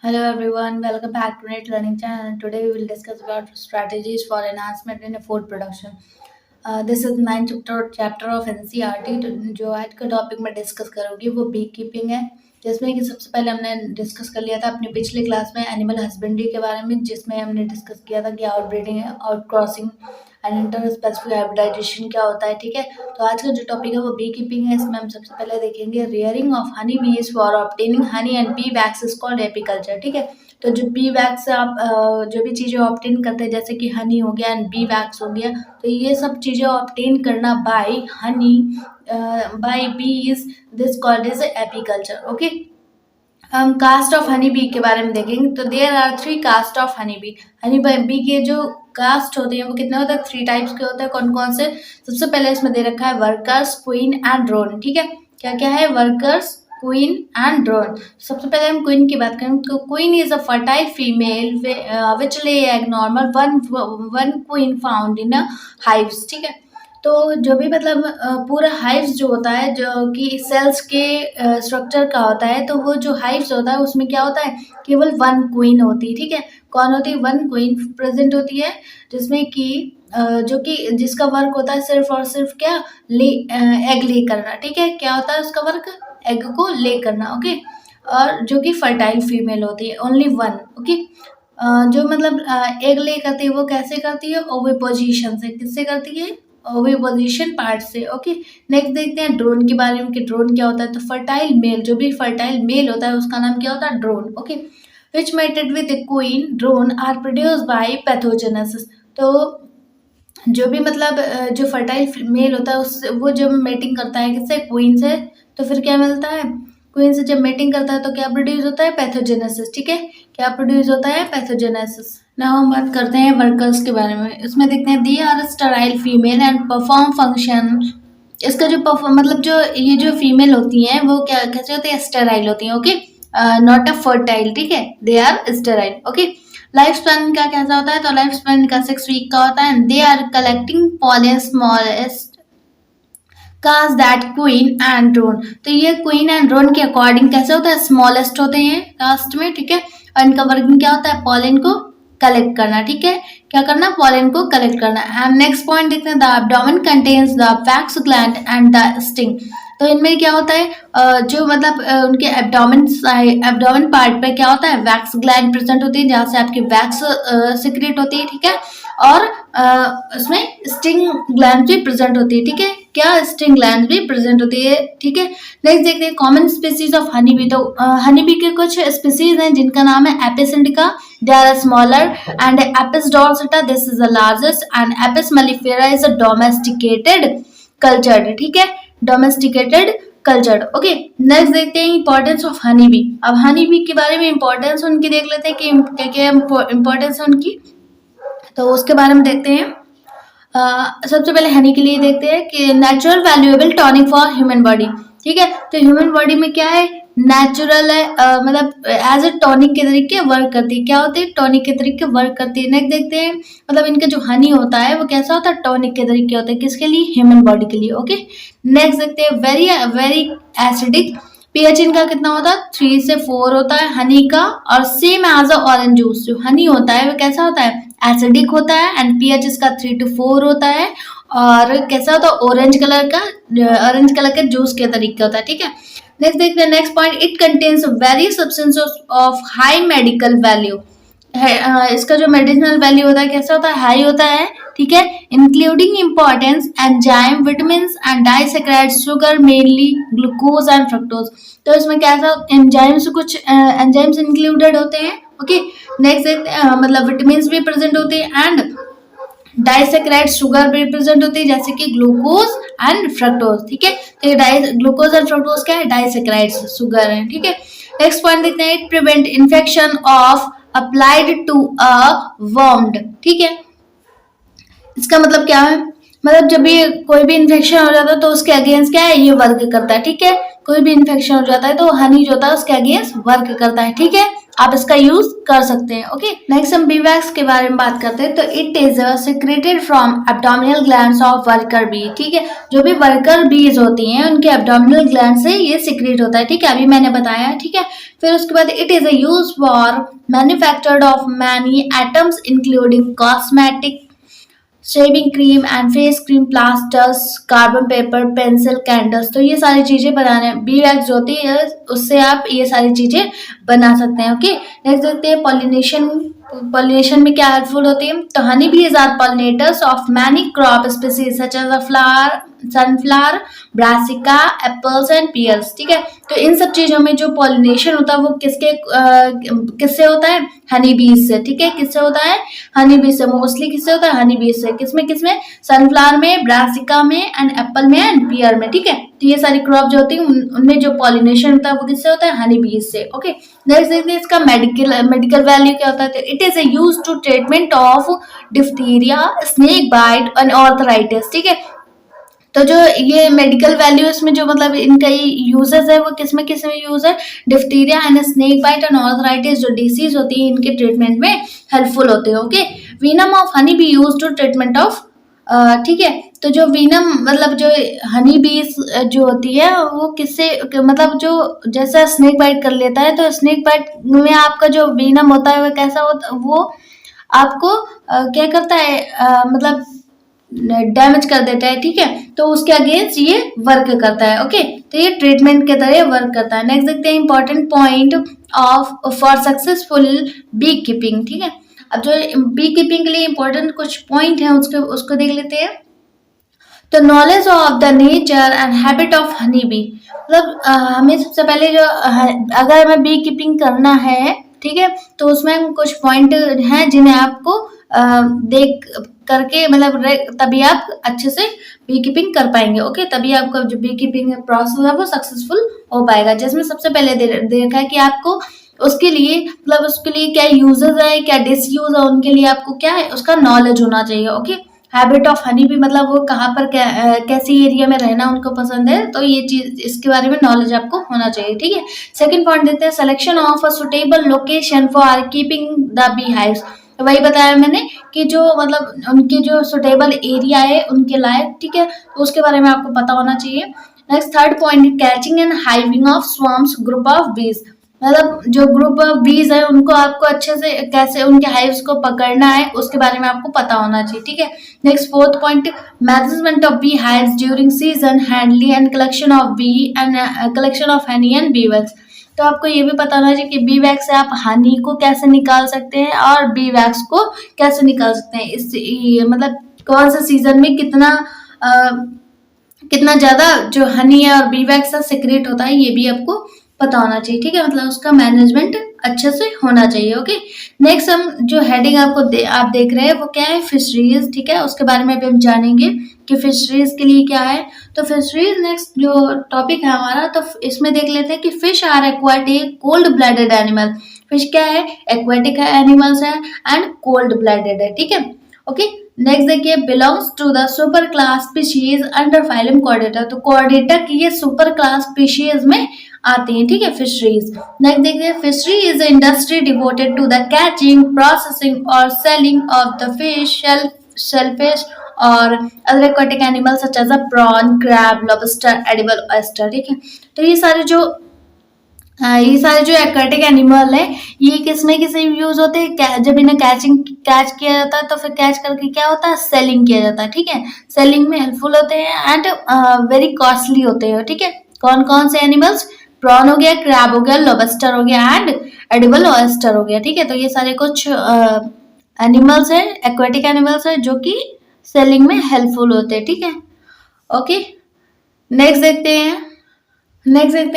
Hello everyone, welcome back to Net Learning Channel. Today we will discuss about strategies for enhancement in food production. This is ninth chapter of NCERT. तो जो आज का topic मैं discuss करूँगी वो B keeping है, जिसमें कि सबसे पहले हमने डिस्कस कर लिया था अपनी पिछले क्लास में एनिमल हस्बेंड्री के बारे में, जिसमें हमने डिस्कस किया था कि आउट ब्रीडिंग है, outcrossing and interspecific hybridization क्या होता है। ठीक है, तो आज का जो टॉपिक है वो बी कीपिंग है। इसमें हम सबसे पहले देखेंगे रियरिंग ऑफ हनी बीज for obtaining Honey and bee wax is called apiculture. ठीक है, तो जो बी वैक्स से आप जो भी चीज़ें ऑब्टेन करते हैं, जैसे कि हनी हो गया एंड बी वैक्स हो गया, तो ये सब चीज़ें ऑब्टेन करना by honey by bees, this called is apiculture. Okay, हम कास्ट ऑफ हनी बी के बारे में देखेंगे। तो there are 3 caste of honey bee. Honey bee के जो कास्ट होते हैं वो कितने होते हैं? 3 टाइप्स के होते हैं। कौन कौन से? सबसे पहले इसमें दे रखा है वर्कर्स, क्वीन एंड ड्रोन। ठीक है, क्या क्या है? Workers, queen and drone. सबसे पहले हम क्वीन की बात करें तो queen is a fertile female विच ले egg normal one queen found in hives. ठीक है, तो जो भी मतलब पूरा हाइव्स जो होता है, जो कि सेल्स के स्ट्रक्चर का होता है, तो वो जो हाइव्स होता है उसमें क्या होता है? केवल वन क्वीन होती है। ठीक है, कौन होती है? वन क्वीन प्रेजेंट होती है, जिसमें कि जो कि जिसका वर्क होता है सिर्फ और सिर्फ क्या? एग ले करना। ठीक है, क्या होता है उसका वर्क? एग को ले करना। ओके, और जो कि फर्टाइल फीमेल होती है, ओनली वन। ओके, जो मतलब एग ले करती है वो कैसे करती है? ओविपोजिशन से। किससे करती है? ओविपोजिशन पार्ट से। ओके, नेक्स्ट देखते हैं ड्रोन के बारे में कि ड्रोन क्या होता है। तो फर्टाइल मेल, जो भी फर्टाइल मेल होता है उसका नाम क्या होता है? Drone. Okay, which mated with queen drone are produce by pathogenesis. तो जो भी मतलब जो फर्टाइल मेल होता है उससे वो जब मेटिंग करता है किससे? क्वीन से, तो फिर क्या मिलता है? क्वीन से जब मेटिंग करता है तो क्या प्रोड्यूस होता है? पैथोजेनेसिस। ठीक है, क्या प्रोड्यूस होता है? पैथोजेनेसिस। नाउ हम बात करते हैं वर्कर्स के बारे में। इसमें देखते हैं they are sterile female and perform function. इसका जो परफॉर्म मतलब जो ये जो फीमेल होती हैं वो क्या कैसे होती है? स्टेराइल होती हैं। Okay, not a fertile. ठीक है, they are sterile. Okay, life span का कैसा होता है? तो लाइफ स्पैन का 6 वीक का होता है। They are collecting pollen smallest caste that queen and drone. तो ये क्वीन एंड ड्रोन के अकॉर्डिंग कैसे होता है? स्मॉलेस्ट होते हैं कास्ट में। ठीक है, और इनका वर्किंग क्या होता है? पॉलन को कलेक्ट करना। ठीक है, क्या करना? पॉलन को कलेक्ट करना। एंड नेक्स्ट पॉइंट देखते हैं the abdomen contains the wax gland and the sting. तो इनमें क्या होता है? जो मतलब उनके एब्डोमेन पार्ट पे क्या होता है? वैक्स ग्लैंड प्रेजेंट होती है, जहाँ से आपकी वैक्स सिक्रेट होती है। ठीक है, और उसमें स्टिंग ग्लैंड भी प्रेजेंट होती है। ठीक है, क्या? स्टिंग ग्लैंड भी प्रेजेंट होती है। ठीक है, नेक्स्ट देखते हैं common species of honey B. तो हनी बी के कुछ स्पीसीज हैं जिनका नाम है Apis indica, they are smaller, and Apis dorsata, this is the largest, and Apis mellifera is a domesticated cultured. ठीक है, डोमेस्टिकेटेड कल्चर्ड। ओके, नेक्स्ट देखते हैं इंपॉर्टेंस ऑफ हनी बी। अब हनी बी के बारे में इंपॉर्टेंस उनकी देख लेते हैं कि क्या क्या इंपॉर्टेंस है उनकी। तो उसके बारे में देखते हैं। सबसे पहले हनी के लिए देखते हैं कि natural valuable tonic for human body. ठीक है, तो ह्यूमन बॉडी में क्या है? नेचुरल है, मतलब एज ए टॉनिक के तरीके वर्क करती है। क्या होती है? टॉनिक के तरीके वर्क करती है। नेक्स्ट देखते हैं मतलब इनका जो हनी होता है वो कैसा होता है? टॉनिक के तरीके होता है। किसके लिए? ह्यूमन बॉडी के लिए। ओके, नेक्स्ट देखते हैं वेरी वेरी एसिडिक। पीएच इनका कितना होता है? 3 से 4 होता है हनी का, और same as a orange juice. जो हनी होता है वो कैसा होता है? एसिडिक होता है, एंड पीएच इसका 3 to 4 होता है, और कैसा होता है? ऑरेंज कलर का, ऑरेंज कलर के जूस के तरीके होता है। ठीक है, नेक्स्ट देखते हैं next point, it contains very substance of high medical value. इसका जो मेडिसिनल वैल्यू होता है कैसा होता है? हाई होता है। ठीक है, including importance enzyme, vitamin and disaccharide sugar, mainly glucose and fructose. तो इसमें कैसा? एंजाइम्स, कुछ एंजाइम्स इंक्लूडेड होते हैं। ओके, नेक्स्ट देखते हैं मतलब विटामिन भी प्रेजेंट होते हैं, एंड डाइसेक्राइड शुगर भी प्रेजेंट होती है, जैसे कि ग्लूकोज एंड फ्रक्टोज। ठीक है, तो ये ग्लूकोज एंड फ्रक्टोज क्या है? डाइसेक्राइड शुगर है। ठीक है, नेक्स्ट पॉइंट देखते हैं, it prevent infection of applied to a wound. ठीक है, इसका मतलब क्या है? मतलब जब भी कोई भी इन्फेक्शन हो जाता है तो उसके अगेंस्ट क्या है? ये वर्क करता है। ठीक है, कोई भी इन्फेक्शन हो जाता है तो हनी जो होता है उसके अगेंस्ट वर्क करता है। ठीक है, आप इसका यूज कर सकते हैं। ओके, नेक्स्ट हम बी वैक्स के बारे में बात करते हैं। तो it is secreted from abdominal glands of worker bee. ठीक है, जो भी वर्कर बीज होती हैं उनके एब्डोमिनल ग्लैंड से ये सिक्रेट होता है। ठीक है, अभी मैंने बताया। ठीक है, फिर उसके बाद it is a use for manufactured of many atoms including cosmetic, shaving cream and face cream, plasters, carbon paper, pencil, candles. तो ये सारी चीजें बनाने बी वैक्स जो होती है उससे आप ये सारी चीजें बना सकते हैं। ओके, नेक्स्ट देखते हैं पॉलिनेशन। पॉलिनेशन में क्या हेल्पफुल होती है? तो honey bees are pollinators of many crop species such as flower, sunflower, brassica, apples and pears. ठीक है, तो इन सब चीजों में जो पॉलिनेशन होता है वो किससे होता है? हनी बीज से। ठीक है, किससे होता है? हनी बीज से। मोस्टली किससे होता है? हनी बीज से। किसमें? सनफ्लावर में, ब्रासिका में एंड एप्पल में एंड पियर में। ठीक है, तो ये सारी क्रॉप जो होती है उनमें जो पॉलिनेशन होता है वो किससे होता है? हनी बीज से। ओके, नेक्स्ट देखते हैं इसका मेडिकल वैल्यू क्या होता है। तो it is use to treatment of diphtheria, snake bite and arthritis. ठीक है, तो जो ये मेडिकल वैल्यू इसमें जो मतलब इनका यूजेस है वो किसमें यूज है? Diphtheria and snake bite and arthritis जो डिसीज होती है इनके ट्रीटमेंट में हेल्पफुल होते हैं। Okay, venom of honey bee use to treatment of, ठीक है, तो जो वीनम मतलब जो हनी बीज जो होती है वो किससे मतलब जो जैसा स्नेक बाइट कर लेता है, तो स्नेक बाइट में आपका जो वीनम होता है वो कैसा होता, वो आपको क्या करता है, मतलब डैमेज कर देता है। ठीक है, तो उसके अगेंस्ट ये वर्क करता है। ओके, तो ये ट्रीटमेंट के तरह वर्क करता है। नेक्स्ट देखते हैं important point of for successful beekeeping. ठीक है, अब जो बी कीपिंग के लिए इंपॉर्टेंट कुछ पॉइंट है उसको देख लेते हैं। तो knowledge of the nature and habit of honey B, मतलब हमें सबसे पहले जो अगर हमें बी कीपिंग करना है, ठीक है, तो उसमें कुछ पॉइंट हैं जिन्हें आपको देख करके मतलब तभी आप अच्छे से बी कीपिंग कर पाएंगे। ओके, तभी आपका जो बी कीपिंग प्रोसेस है वो सक्सेसफुल हो पाएगा। जिसमें सबसे पहले देखा है कि आपको उसके लिए मतलब उसके लिए क्या यूजेस है, क्या डिसयूज है, उनके लिए आपको क्या है उसका नॉलेज होना चाहिए। ओके, हैबिट ऑफ हनी भी मतलब वो कहाँ पर कैसी एरिया में रहना उनको पसंद है, तो ये चीज इसके बारे में नॉलेज आपको होना चाहिए। ठीक है, सेकंड पॉइंट देते हैं selection of a suitable location for keeping the bee hives. तो वही बताया मैंने कि जो मतलब उनके जो सुटेबल एरिया है उनके लायक। ठीक है, तो उसके बारे में आपको पता होना चाहिए। Next third point, catching and hiving of swarms group of बीज, मतलब जो ग्रुप ऑफ बीज है उनको आपको अच्छे से कैसे उनके हाइव्स को पकड़ना है उसके बारे में आपको पता होना चाहिए। ठीक है, next fourth point, management of bee hives during season, handling and collection of bee and collection of honey and bee wax. तो आपको ये भी पता होना चाहिए कि बी वैक्स से आप हनी को कैसे निकाल सकते हैं और बी वैक्स को कैसे निकाल सकते हैं। इस मतलब कौन से सीजन में कितना ज्यादा जो हनी है और बी वैक्स का सीक्रेट होता है ये भी आपको पता होना चाहिए। ठीक है, मतलब उसका मैनेजमेंट अच्छे से होना चाहिए। ओके, नेक्स्ट हम जो हेडिंग आप देख रहे हैं वो क्या है? फिशरीज। ठीक है, उसके बारे में भी हम जानेंगे कि फिशरीज के लिए क्या है। तो फिशरीज नेक्स्ट जो टॉपिक है हमारा, तो इसमें देख लेते हैं कि fish are aquatic cold blooded animal. Fish क्या है? एक्वाटिक है, एनिमल्स है एंड कोल्ड ब्लडेड है। ठीक है, ओके, नेक्स्ट देखिए belongs to the super class species under phylum Chordata. तो कॉर्डेटा की ये सुपर क्लास स्पीशीज में आती हैं। ठीक है, फिशरीज। नेक्स्ट देखिए fishery is a industry devoted to the catching, processing और selling of the fish, shellfish और other aquatic animals such as a prawn, crab, lobster, edible oyster. ठीक है, तो ये सारे जो एक्वाटिक एनिमल है ये किसमें किस यूज होते हैं? जब इन्हें कैच किया जाता है तो फिर कैच करके क्या होता है? सेलिंग किया जाता है। ठीक है, सेलिंग में हेल्पफुल होते हैं एंड वेरी कॉस्टली होते हैं। ठीक है, कौन कौन से एनिमल्स? प्रॉन हो गया, क्रैब हो गया, लॉबस्टर हो गया एंड एडिबल ऑयस्टर हो गया। ठीक है, तो ये सारे कुछ एनिमल्स है, एक्वाटिक एनिमल्स है जो कि सेलिंग में हेल्पफुल होते हैं। ठीक है, ओके, नेक्स्ट देखते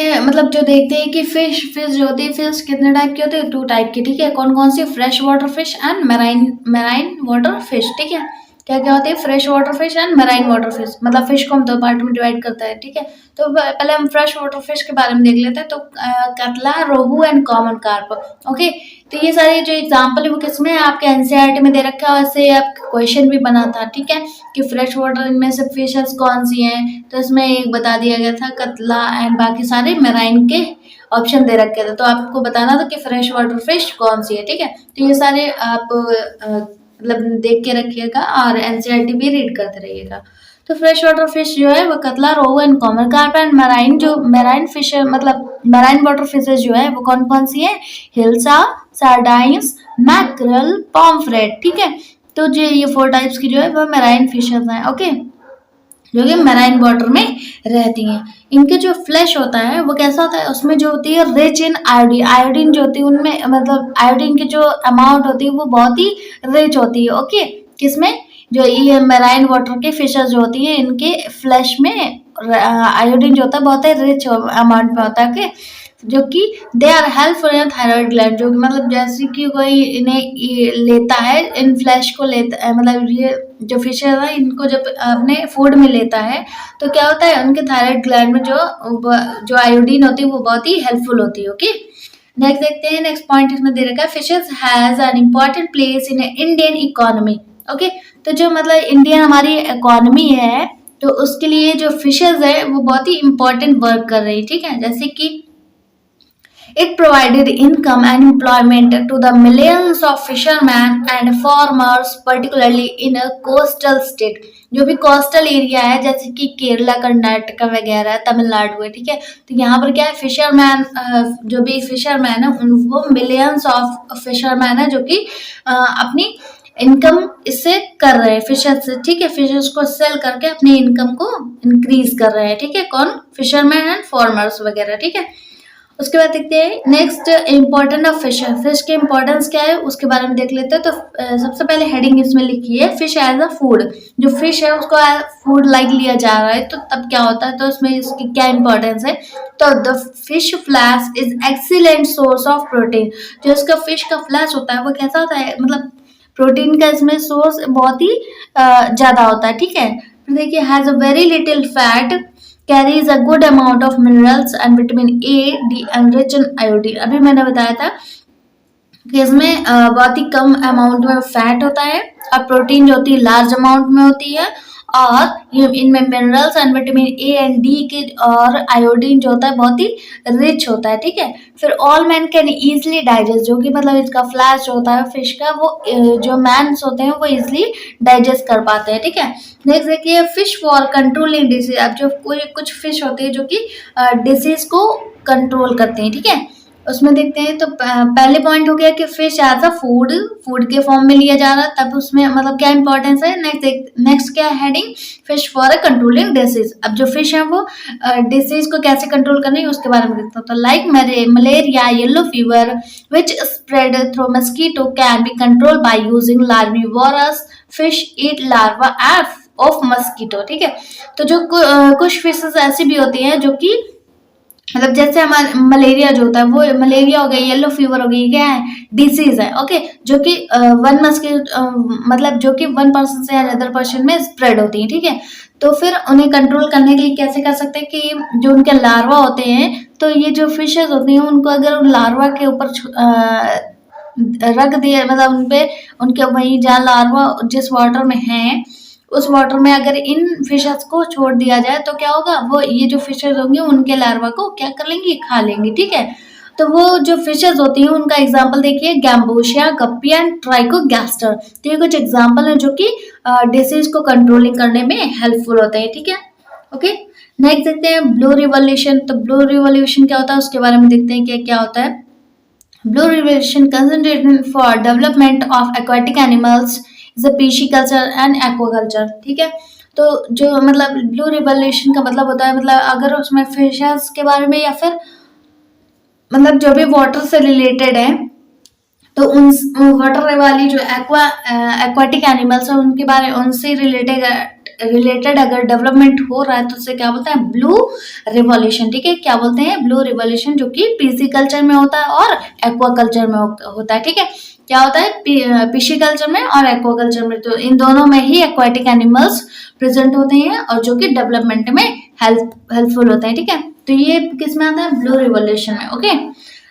हैं मतलब जो देखते हैं कि फिश जो होती है, फिश कितने टाइप की होती है? 2 टाइप की। ठीक है, कौन कौन सी? Fresh water fish and marine water fish. ठीक है, क्या क्या होती है? Fresh water fish and marine water fish. मतलब फिश को हम 2 पार्ट में डिवाइड करता है। ठीक है, तो पहले हम फ्रेश वाटर फिश के बारे में देख लेते हैं। तो कतला, rohu and common carp. Okay, तो ये सारे जो एग्जाम्पल है वो किसमें है? आपके एनसीईआरटी में दे रखा है, वैसे आप क्वेश्चन भी बना था। ठीक है, कि फ्रेश वाटर इनमें से फिशेस कौन सी हैं, तो इसमें एक बता दिया गया था कतला एंड बाकी सारे मेराइन के ऑप्शन दे रखे थे, तो आपको बताना था कि फ्रेश वाटर फिश कौन सी है, ठीक है। तो ये सारे आप मतलब देख के रखिएगा और एनसीईआरटी भी रीड करते रहिएगा। तो फ्रेश वाटर फिश जो है वो catla, rohu and common carp and marine, जो मैराइन फिश है मतलब मैराइन वाटर फिशेज जो है वो कौन कौन सी है, हिल्सा, सार्डाइंस, मैक्रल, पॉम्फ्रेट, ठीक है। तो जो ये 4 टाइप्स की जो है वो मैराइन फिशेज हैं, ओके, जो कि मैराइन वाटर में रहती हैं। इनके जो फ्लैश होता है वो कैसा होता है, उसमें जो होती है रिच इन आयोडीन, आयोडीन जो होती है उनमें मतलब आयोडीन की जो अमाउंट होती है वो बहुत ही रिच होती है, ओके। किसमें, जो ये मैराइन वाटर के फिशेज जो होती है इनके फ्लैश में आयोडीन जो होता है बहुत ही रिच अमाउंट में होता है, ओके। जो कि they are helpful in thyroid gland, जो कि मतलब जैसे कि कोई इन्हें लेता है, इन फ्लैश को लेता है, मतलब ये जो फिशेज है इनको जब अपने फूड में लेता है तो क्या होता है, उनके थायराइड ग्लैंड में जो आयोडीन होती है वो बहुत ही हेल्पफुल होती है, ओके। नेक्स्ट देखते हैं, नेक्स्ट पॉइंट इसमें दे रखा है, fishes has an important place in Indian economy, okay. तो जो मतलब इंडियन हमारी इकोनॉमी है तो उसके लिए जो फिशेज है वो बहुत ही इंपॉर्टेंट वर्क कर रही है, ठीक है। जैसे कि it provided income and employment to the millions of fishermen and farmers, particularly in a coastal state. जो भी कोस्टल एरिया है जैसे कि केरला, कर्नाटक वगैरह, तमिलनाडु है, ठीक है। तो यहाँ पर क्या है, फिशरमैन, जो भी फिशरमैन है वो मिलियंस ऑफ फिशरमैन है जो कि अपनी इनकम इससे कर रहे हैं फिशेस से, ठीक है। फिशेस को सेल करके अपनी इनकम को इंक्रीज कर रहे हैं, ठीक है। कौन, फिशरमैन एंड फार्मर्स वगैरह, ठीक है। उसके बाद देखते हैं next important of fish, fish के इम्पोर्टेंस क्या है उसके बारे में देख लेते हैं। तो सबसे पहले हेडिंग इसमें लिखी है, फिश एज अ फूड, जो फिश है उसको फूड लाइक लिया जा रहा है तो तब क्या होता है, तो इसमें इसकी क्या इम्पोर्टेंस है। तो the fish flash is excellent source of protein, जो इसका फिश का फ्लैश होता है वो कैसा होता है, मतलब प्रोटीन का इसमें सोर्स बहुत ही ज्यादा होता है, ठीक है। फिर देखिए, has a very little fat, carries a good amount of minerals and vitamin A, D and rich in iodine। अभी मैंने बताया था कि इसमें बहुत ही कम अमाउंट में फैट होता है और प्रोटीन जो होती है लार्ज अमाउंट में होती है, और ये इनमें minerals and vitamin A and D के और आयोडीन जो होता है बहुत ही रिच होता है, ठीक है। फिर all man can easily digest, जो कि मतलब इसका फ्लैश जो होता है फिश का वो जो मैन्स होते हैं वो इजीली डाइजेस्ट कर पाते हैं, ठीक है। नेक्स्ट देखिए, फिश फॉर कंट्रोलिंग डिसीज। अब जो कोई कुछ फिश होती है जो कि डिसीज को कंट्रोल करते हैं, ठीक है। उसमें देखते हैं, तो पहले पॉइंट हो गया कि fish as a food, food के फॉर्म में लिया जा रहा है, तब उसमें मतलब क्या इंपॉर्टेंस है। नेक्स्ट क्या है heading, fish for a controlling disease. अब जो फिश है वो डिसीज को कैसे कंट्रोल करनी है उसके बारे में देखते हैं। तो like malaria, yellow fever which spread through mosquito can be control by using larvivorous fish eat larva of mosquito, ठीक है। तो जो कुछ फिशेस ऐसी भी होती हैं जो कि मतलब जैसे हमारे मलेरिया जो होता है वो मलेरिया हो गई, येलो फीवर हो गई, क्या है, डिसीज है, ओके। जो कि वन मतलब जो कि 1% से अनदर पर्सन में स्प्रेड होती है, ठीक है। तो फिर उन्हें कंट्रोल करने के लिए कैसे कर सकते हैं कि जो उनके लार्वा होते हैं, तो ये जो फिशेज होती हैं उनको अगर उन लार्वा के ऊपर रख दिए, मतलब उनपे उनके वही जहाँ लार्वा जिस वाटर में है उस वाटर में अगर इन फिशेस को छोड़ दिया जाए तो क्या होगा, वो ये जो फिशेस होंगे उनके लार्वा को क्या कर लेंगी, खा लेंगी, ठीक है। तो वो जो फिशेस होती हैं उनका एग्जांपल देखिए, गैम्बोशिया, गप्पी एंड ट्राइकोगैस्टर। तो ये कुछ एग्जांपल है जो कि डिसीज को कंट्रोलिंग करने में हेल्पफुल होते हैं, ठीक है, ओके। नेक्स्ट देखते हैं ब्लू रिवोल्यूशन। तो ब्लू रिवोल्यूशन क्या होता है उसके बारे में देखते हैं क्या क्या होता है। Blue revolution concentrated for development of aquatic animals is a pisciculture and aquaculture, ठीक है। तो जो मतलब ब्लू रिवोल्यूशन का मतलब होता है, मतलब अगर उसमें फिशेस के बारे में या फिर मतलब जो भी वाटर से रिलेटेड है तो उन वाटर वाली जो एक्वाटिक एनिमल्स है उनके बारे उनसे रिलेटेड अगर डेवलपमेंट हो रहा है तो उसे क्या बोलते हैं, ब्लू रिवोल्यूशन, ठीक है। क्या बोलते हैं, ब्लू रिवोल्यूशन, जो कि पिसीकल्चर में होता है और एक्वाकल्चर में होता है, ठीक है। क्या होता है पिशीकल्चर में और एक्वाकल्चर में, तो इन दोनों में ही एक्वाटिक एनिमल्स प्रेजेंट होते हैं और जो कि डेवलपमेंट में हेल्पफुल होते हैं, ठीक है। तो ये किस में आता है, ब्लू रिवोल्यूशन में, ओके।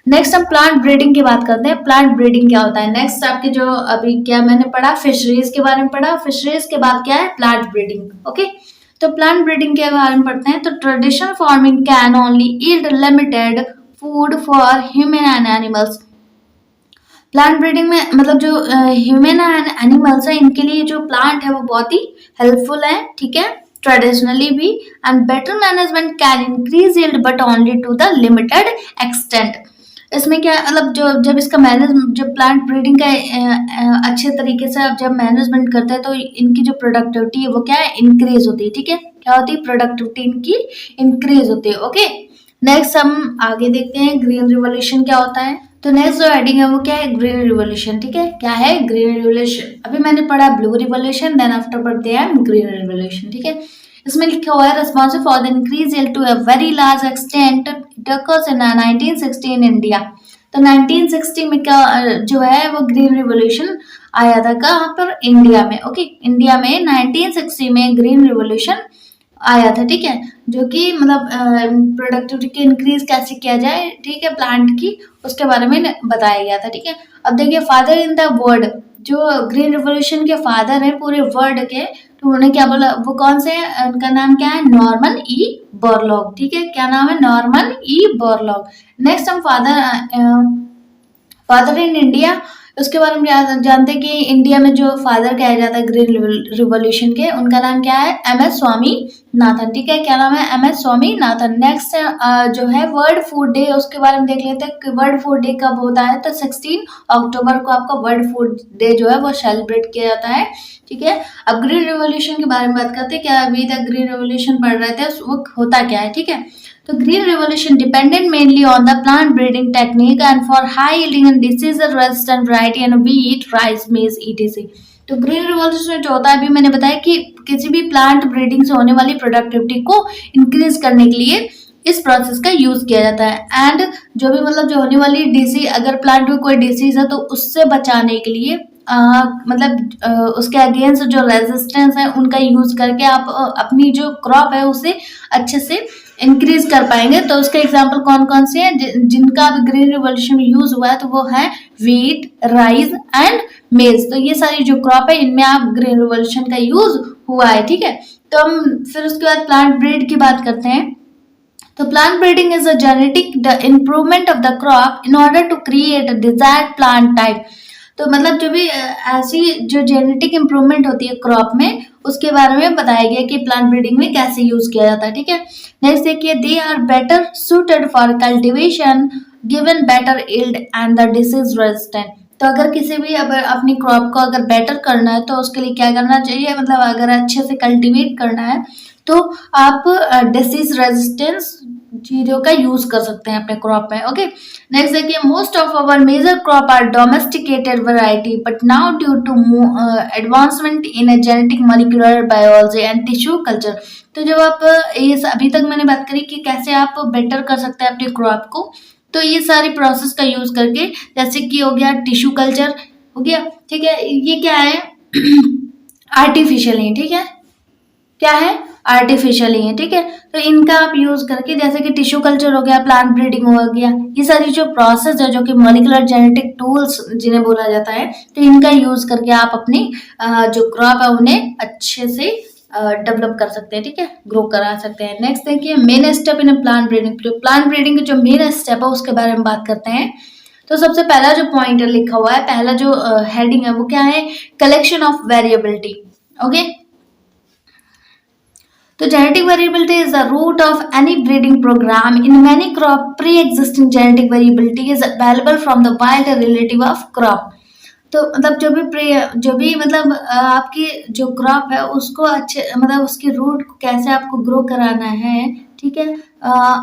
नेक्स्ट हम प्लांट ब्रीडिंग की बात करते हैं। प्लांट ब्रीडिंग क्या होता है, नेक्स्ट आपके जो अभी क्या मैंने पढ़ा, फिशरीज के बारे में पढ़ा, फिशरीज के बाद क्या है, प्लांट ब्रीडिंग, ओके। तो प्लांट ब्रीडिंग के बारे में पढ़ते हैं। तो traditional farming can only yield limited food for human and animals. Plant breeding में मतलब जो ह्यूमन एंड एनिमल्स है इनके लिए जो प्लांट है वो बहुत ही हेल्पफुल है, ठीक है, ट्रेडिशनली भी। And better management can increase yield but only to the limited extent. इसमें क्या मतलब जो जब इसका मैनेज जब प्लांट ब्रीडिंग का अच्छे तरीके से आप जब मैनेजमेंट करते हैं तो इनकी जो प्रोडक्टिविटी है वो क्या है, इंक्रीज होती है, ठीक है, क्या होती है, प्रोडक्टिविटी इनकी इंक्रीज होती है। ओके, नेक्स्ट हम आगे देखते हैं ग्रीन रिवोल्यूशन क्या होता है। तो नेक्स्ट जो हेडिंग है वो क्या है, ग्रीन रिवोल्यूशन, ठीक है, क्या है ग्रीन रिवोल्यूशन। अभी मैंने पढ़ा ब्लू रिवोल्यूशन, देन आफ्टर पढ़ते हैं ग्रीन रिवोल्यूशन, ठीक है। इसमें लिखा हुआ है responsible for the increase yield to a very large extent it occurs in 1960 in India. तो 1960 में क्या जो है वो ग्रीन रिवोल्यूशन आया था कहाँ पर, इंडिया में। ओके, इंडिया में 1960 में ग्रीन रिवोल्यूशन आया था, ठीक है, जो कि मतलब प्रोडक्टिविटी की इंक्रीज कैसे किया जाए, ठीक है, प्लांट की, उसके बारे में बताया गया था, ठीक है। अब देखिए फादर इन द वर्ल्ड, जो ग्रीन रिवोल्यूशन के फादर हैं पूरे वर्ल्ड के, तो उन्होंने क्या बोला, वो कौन से हैं, उनका नाम क्या है, नॉर्मन ई बोरलॉग, ठीक है, क्या नाम है, नॉर्मन ई बोरलॉग। नेक्स्ट हम फादर इन इंडिया, उसके बारे में जानते हैं कि इंडिया में जो फादर कहा जाता है ग्रीन रिवोल्यूशन के, उनका नाम क्या है, एम एस स्वामीनाथन, ठीक है, क्या नाम है, एम एस स्वामीनाथन। नेक्स्ट जो है वर्ल्ड फूड डे, उसके बारे में देख लेते हैं कि वर्ल्ड फूड डे कब होता है। तो 16 अक्टूबर को आपका वर्ल्ड फूड डे जो है वो सेलिब्रेट किया जाता है, ठीक है। अब ग्रीन रिवोल्यूशन के बारे में बात करते हैं, क्या अभी तक ग्रीन रिवोल्यूशन पढ़ रहे थे, वो होता क्या है, ठीक है। तो green revolution depended mainly on the plant breeding technique and for high yielding and disease resistant variety and wheat, rice, maize, etc. तो ग्रीन रिवॉल्यूशन जो होता है, अभी मैंने बताया कि किसी भी प्लांट ब्रीडिंग से होने वाली प्रोडक्टिविटी को इंक्रीज करने के लिए इस प्रोसेस का यूज किया जाता है। एंड जो भी मतलब जो होने वाली डिसीज, अगर प्लांट में कोई डिसीज है तो उससे बचाने के लिए उसके अगेंस्ट जो रेजिस्टेंस है उनका यूज करके आप अपनी जो क्रॉप है उसे अच्छे से इंक्रीज कर पाएंगे। तो उसके एग्जांपल कौन कौन से हैं जिनका ग्रीन रिवॉल्यूशन में यूज हुआ है, तो वो है व्हीट, राइस एंड मेज। तो ये सारी जो क्रॉप है इनमें आप ग्रीन रिवॉल्यूशन का यूज हुआ है, ठीक है। तो हम फिर उसके बाद प्लांट ब्रीड की बात करते हैं। तो plant breeding is a genetic improvement of the crop in order to create a desired plant type. तो मतलब जो भी ऐसी जो जेनेटिक इम्प्रूवमेंट होती है क्रॉप में, उसके बारे में बताया गया कि प्लांट ब्रीडिंग में कैसे यूज किया जाता है, ठीक है। नेक्स्ट देखिए, they are better suited for cultivation given better yield and the disease resistant. तो अगर किसी भी अगर अपनी क्रॉप को अगर बेटर करना है तो उसके लिए क्या करना चाहिए, मतलब अगर अच्छे से कल्टीवेट करना है तो आप डिसीज रेजिस्टेंस चीजों का यूज कर सकते हैं अपने क्रॉप में। ओके, नेक्स्ट देखिए, most of our major crop are domesticated variety but now due to advancement in genetic molecular biology and tissue culture. तो जब आप ये अभी तक मैंने बात करी कि कैसे आप बेटर कर सकते हैं अपनी क्रॉप को, तो ये सारी प्रोसेस का यूज करके, जैसे कि हो गया टिश्यू कल्चर हो गया, ठीक है, ये क्या है आर्टिफिशियल है, ठीक है, क्या है आर्टिफिशियल ही है, ठीक है। तो इनका आप यूज करके, जैसे कि टिश्यू कल्चर हो गया, प्लांट ब्रीडिंग हो गया, ये सारी जो प्रोसेस है जो कि मॉलिक्यूलर जेनेटिक टूल्स जिन्हें बोला जाता है, तो इनका यूज करके आप अपनी जो क्रॉप है उन्हें अच्छे से डेवलप कर सकते हैं, ठीक है, ग्रो करा सकते हैं। नेक्स्ट देखिए, main step in plant breeding. Plant breeding के जो मेन स्टेप है उसके बारे में बात करते हैं। तो सबसे पहला जो पॉइंट लिखा हुआ है, पहला जो हेडिंग है वो क्या है, कलेक्शन ऑफ वेरिएबिलिटी। ओके, तो genetic variability is the root of any breeding program. In many crop, pre-existing genetic variability is available from the wild relative of crop. तो मतलब जो भी मतलब आपकी जो क्रॉप है उसको अच्छे मतलब उसकी रूट को कैसे आपको ग्रो कराना है, ठीक है,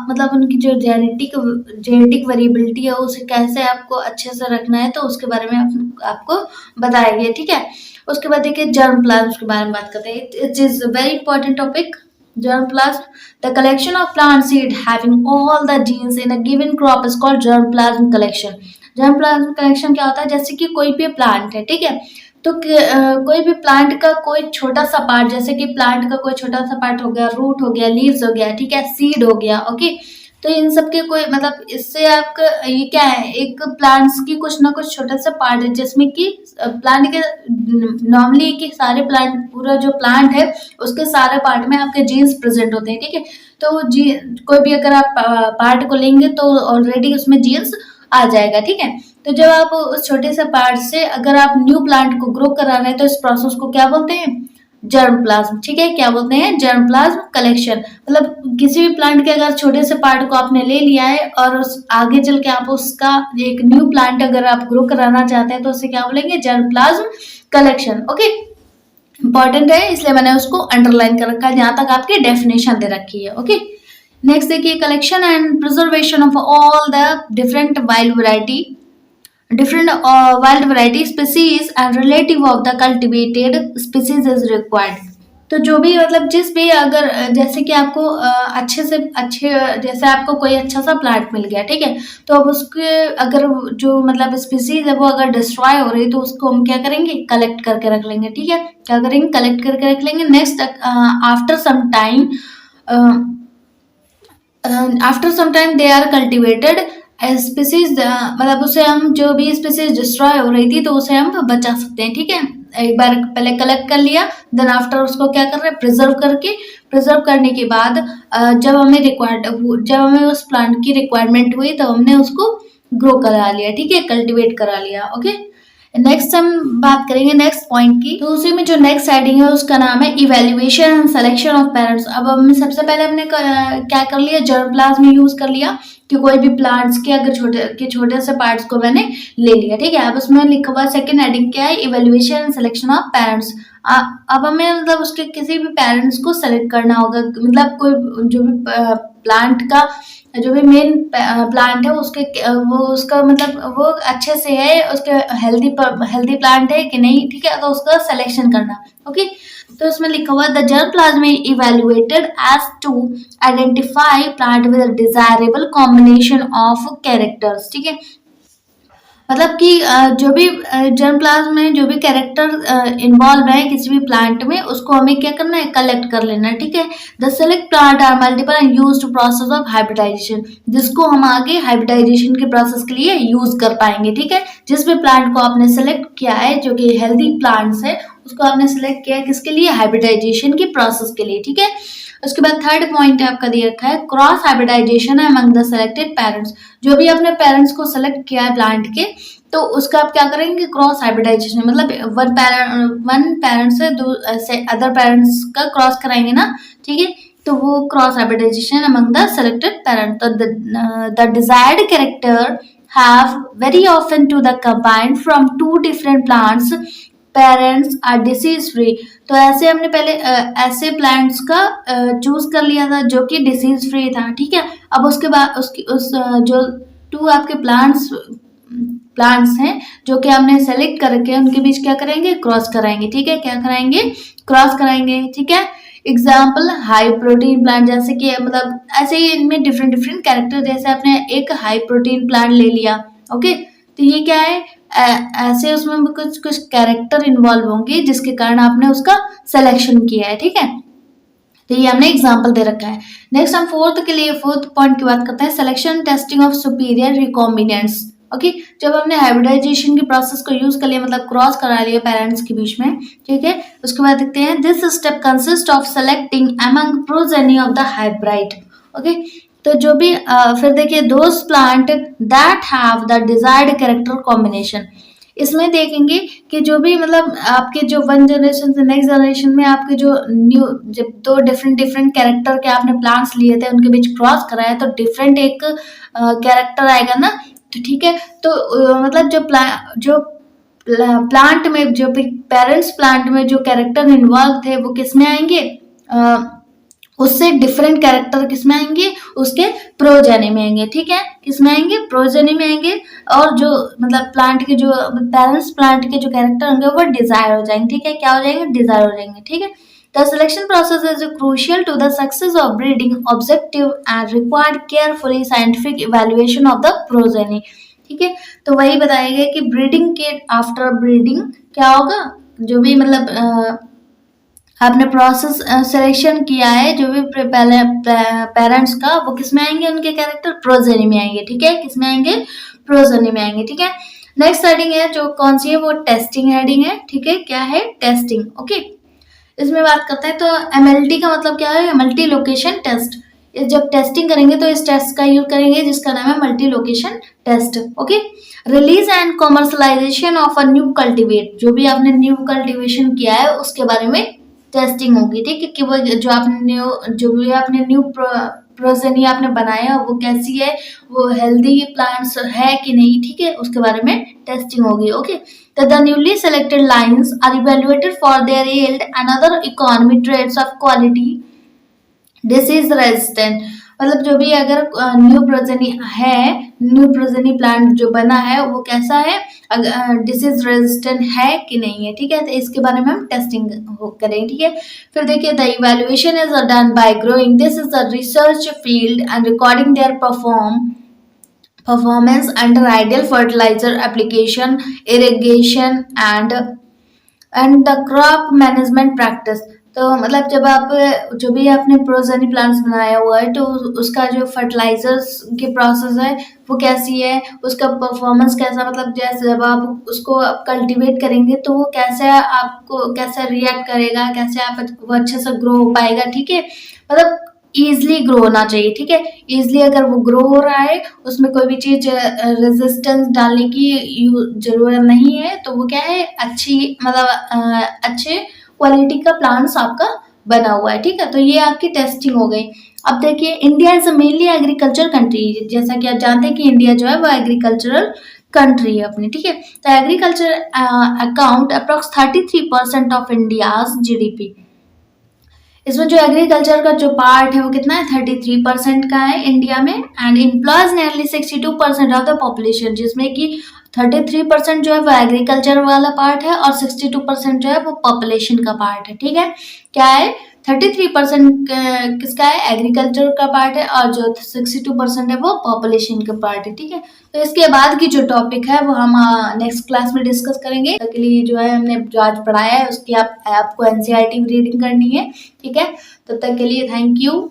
मतलब उनकी जो जेनेटिक वेरिएबिलिटी है उसे कैसे आपको अच्छे से रखना है, तो उसके बारे में आपको बताया गया, ठीक है। उसके बाद देखिए जर्म प्लाज्म के बारे में बात करते हैं। It is very important topic, germplasm. The collection of plant seed having all the genes in a given crop is called germplasm collection. germplasm collection क्या होता है, जैसे कि कोई भी प्लांट है, ठीक है, तो कोई भी प्लांट का कोई छोटा सा पार्ट, जैसे कि प्लांट का कोई छोटा सा पार्ट हो गया, रूट हो गया, लीव्स हो गया, ठीक है, सीड हो गया, ओके। तो इन सब के कोई मतलब इससे आपका ये क्या है, एक प्लांट्स की कुछ ना कुछ छोटा सा पार्ट है जिसमें कि प्लांट के नॉर्मली कि सारे प्लांट, पूरा जो प्लांट है उसके सारे पार्ट में आपके जीन्स प्रेजेंट होते हैं, ठीक है। तो जी कोई भी अगर आप पार्ट को लेंगे तो ऑलरेडी उसमें जीन्स आ जाएगा, ठीक है। तो जब आप उस छोटे से पार्ट से अगर आप न्यू प्लांट को ग्रो करा रहे हैं तो इस प्रोसेस को क्या बोलते हैं, जर्म प्लाज्म, ठीक है। क्या बोलते हैं, जर्म प्लाज्म कलेक्शन। मतलब किसी भी प्लांट के अगर छोटे से पार्ट को आपने ले लिया है और उस आगे चल के आप उसका एक न्यू प्लांट अगर आप ग्रो कराना चाहते हैं तो उसे क्या बोलेंगे, germ plasm collection. Okay, important है इसलिए मैंने उसको अंडरलाइन कर रखा है, जहां तक आपकी डेफिनेशन दे रखी है। ओके, नेक्स्ट देखिए, collection and preservation of all the different wild variety, different wild variety species and relative of the cultivated species is required। तो जो भी मतलब जिस भी अगर जैसे कि आपको अच्छे से अच्छे जैसे आपको कोई अच्छा सा प्लांट मिल गया, ठीक है। तो अब उसके अगर जो मतलब स्पीसीज है वो अगर डिस्ट्रॉय हो रही तो उसको हम क्या करेंगे, कलेक्ट करके रख लेंगे, ठीक है। क्या करेंगे, कलेक्ट करके रख लेंगे। Next after some time, after some time they are cultivated species, मतलब उसे हम जो भी स्पीसीज डिस्ट्रॉय हो रही थी तो उसे हम बचा सकते हैं, ठीक है। एक बार पहले कलेक्ट कर लिया, देन आफ्टर उसको क्या कर रहे हैं, प्रिजर्व करने के बाद जब हमें उस प्लांट की रिक्वायरमेंट हुई तो हमने उसको ग्रो करा लिया, ठीक है, कल्टीवेट करा लिया। ओके, नेक्स्ट हम बात करेंगे नेक्स्ट पॉइंट की। तो उसी में जो नेक्स्ट हेडिंग है उसका नाम है evaluation and selection of parents. अब हमने सबसे पहले हमने क्या कर लिया, जर्म प्लाज्म यूज कर लिया कि कोई भी प्लांट्स के अगर छोटे से पार्ट्स को मैंने ले लिया, ठीक है। अब उसमें लिखा हुआ सेकंड हेडिंग क्या है, evaluation and selection of parents. अब हमें मतलब उसके किसी भी पेरेंट्स को सेलेक्ट करना होगा, मतलब कोई जो भी प्लांट का जो भी मेन प्लांट है उसके वो उसका मतलब वो अच्छे से है, उसके हेल्दी प्लांट है कि नहीं, ठीक है, तो उसका सिलेक्शन करना। ओके, तो इसमें लिखा हुआ the germplasm evaluated as to identify plant with desirable combination of characters, ठीक है। मतलब कि जो भी जर्म प्लाज्म में जो भी कैरेक्टर इन्वॉल्व है किसी भी प्लांट में उसको हमें क्या करना है, कलेक्ट कर लेना है, ठीक है। The select plant are multiple and used process of hybridization, जिसको हम आगे हाइब्रिडाइजेशन के प्रोसेस के लिए यूज कर पाएंगे, ठीक है। जिस भी प्लांट को आपने सेलेक्ट किया है जो कि हेल्दी प्लांट्स है उसको आपने सेलेक्ट किया है किसके लिए, हाइब्रिडाइजेशन की प्रोसेस के लिए, ठीक है। उसके बाद थर्ड पॉइंट आपका दिया रखा है cross hybridization among the selected parents. जो भी आपने पेरेंट्स को सेलेक्ट किया है प्लांट के तो उसका आप क्या करेंगे, क्रॉस हाइब्रिडाइजेशन, मतलब वन पेरेंट से अदर पेरेंट्स का क्रॉस कराएंगे ना, ठीक है। तो वो cross hybridization among the selected parent. तो the desired character have very often to the combined from two different plants parents are disease free. तो ऐसे हमने पहले ऐसे प्लांट्स का चूज कर लिया था जो कि डिसीज फ्री था, ठीक है। अब उसके बाद जो टू आपके प्लांट्स हैं जो कि हमने सेलेक्ट करके उनके बीच क्या करेंगे, क्रॉस कराएंगे, ठीक है। क्या कराएंगे, क्रॉस कराएंगे, ठीक है। एग्जाम्पल हाई प्रोटीन प्लांट, जैसे कि मतलब ऐसे ही इनमें डिफरेंट डिफरेंट कैरेक्टर, जैसे आपने एक हाई प्रोटीन प्लांट ले लिया, ओके, तो ये क्या है, ऐसे उसमें भी कुछ कुछ कैरेक्टर इन्वॉल्व होंगे जिसके कारण आपने उसका सिलेक्शन किया है, ठीक है। तो ये हमने एग्जांपल दे रखा है। नेक्स्ट हम फोर्थ पॉइंट की बात करते हैं, selection testing of superior recombinants. Okay, जब हमने हाइब्रिडाइजेशन के प्रोसेस को यूज कर लिया, मतलब क्रॉस करा लिया पेरेंट्स के बीच में, ठीक है। उसके बाद देखते हैं this step consist of selecting among progeny of the hybrid. Okay, तो जो भी फिर देखिए those plant that have the desired character combination. इसमें देखेंगे कि जो भी मतलब आपके जो वन जनरेशन से नेक्स्ट जनरेशन में आपके जो न्यू जब दो डिफरेंट डिफरेंट कैरेक्टर के आपने प्लांट्स लिए थे उनके बीच क्रॉस कराया तो डिफरेंट एक कैरेक्टर आएगा ना, तो ठीक है। तो मतलब जो प्लांट में जो पेरेंट्स प्लांट में जो कैरेक्टर इन्वॉल्व थे वो किस में आएंगे, उससे डिफरेंट कैरेक्टर किसमें आएंगे, उसके प्रोजेनी में आएंगे, ठीक है। किसमें आएंगे, प्रोजेनी में आएंगे। और जो मतलब प्लांट के जो पेरेंट्स प्लांट के जो कैरेक्टर होंगे वो डिजायर हो जाएंगे, ठीक है। क्या हो जाएंगे, डिजायर हो जाएंगे, ठीक है। The selection process is crucial to the success of breeding objective and required carefully scientific evaluation of the progeny, ठीक है। तो वही बताया गया कि ब्रीडिंग के आफ्टर ब्रीडिंग क्या होगा, जो भी मतलब आपने प्रोसेस सिलेक्शन किया है जो भी पेरेंट्स का, वो किस में आएंगे, उनके कैरेक्टर प्रोजेनी में आएंगे, ठीक है, किस में आएंगे, प्रोजेनी में आएंगे, ठीक है। नेक्स्ट हेडिंग है जो कौन सी है, वो टेस्टिंग हेडिंग है, ठीक है, क्या है, टेस्टिंग, ओके। इसमें बात करते हैं तो एमएलटी का मतलब क्या है, मल्टी लोकेशन टेस्ट। जब टेस्टिंग करेंगे तो इस टेस्ट का यूज करेंगे जिसका नाम है multi location test, okay. Release and commercialization of a new cultivate, जो भी आपने न्यू कल्टीवेशन किया है उसके बारे में टेस्टिंग होगी, ठीक है, कि वो जो भी आपने न्यू प्रोजेनी आपने बनाया वो कैसी है, वो हेल्दी प्लांट्स है कि नहीं, ठीक है, उसके बारे में टेस्टिंग होगी, ओके। तो the newly selected lines are evaluated for their yield and other economic traits of quality disease resistant. मतलब जो भी अगर न्यू प्रोजेनी है, न्यू प्रोजेनी प्लांट जो बना है वो कैसा है, डिसीज रेजिस्टेंट है कि नहीं है, ठीक है, तो इसके बारे में हम टेस्टिंग करेंगे, ठीक है। फिर देखिए the evaluation is done by growing, this is the research field and recording their performance under ideal fertilizer application, irrigation and the crop management practice। तो मतलब जब आप जो भी आपने प्रोजेनी प्लांट्स बनाया हुआ है तो उसका जो फर्टिलाइजर्स की प्रोसेस है वो कैसी है, उसका परफॉर्मेंस कैसा, मतलब जैसे जब आप उसको कल्टीवेट करेंगे तो वो कैसे आपको कैसे रिएक्ट करेगा, कैसे आप वो अच्छे से ग्रो हो पाएगा, ठीक है, मतलब ईजिली ग्रो होना चाहिए, ठीक है। ईजिली अगर वो ग्रो हो रहा है, उसमें कोई भी चीज रेजिस्टेंस डालने की जरूरत नहीं है, तो वो क्या है, अच्छी मतलब अच्छे क्वालिटी का प्लांट्स आपका बना हुआ है, ठीक है। तो ये आपकी टेस्टिंग हो गई। अब देखिए India is a mainly agriculture country, जैसा कि आप जानते हैं कि इंडिया जो है वो एग्रीकल्चरल कंट्री है अपनी, ठीक है। तो agriculture account approx 33% of India's GDP. इसमें जो एग्रीकल्चर का जो पार्ट है वो कितना है, 33% का है इंडिया में, and employees nearly 62% of the population, जिसमें कि 33% जो है वो एग्रीकल्चर वाला पार्ट है और 62% जो है वो पॉपुलेशन का पार्ट है, ठीक है। क्या है, 33% किसका है, एग्रीकल्चर का पार्ट है, और जो 62% है वो पॉपुलेशन का पार्ट है, ठीक है। तो इसके बाद की जो टॉपिक है वो हम नेक्स्ट क्लास में डिस्कस करेंगे। तो के लिए जो है हमने जो आज पढ़ाया है उसकी आपको एनसीईआरटी रीडिंग करनी है, ठीक है। तब तक के लिए थैंक यू।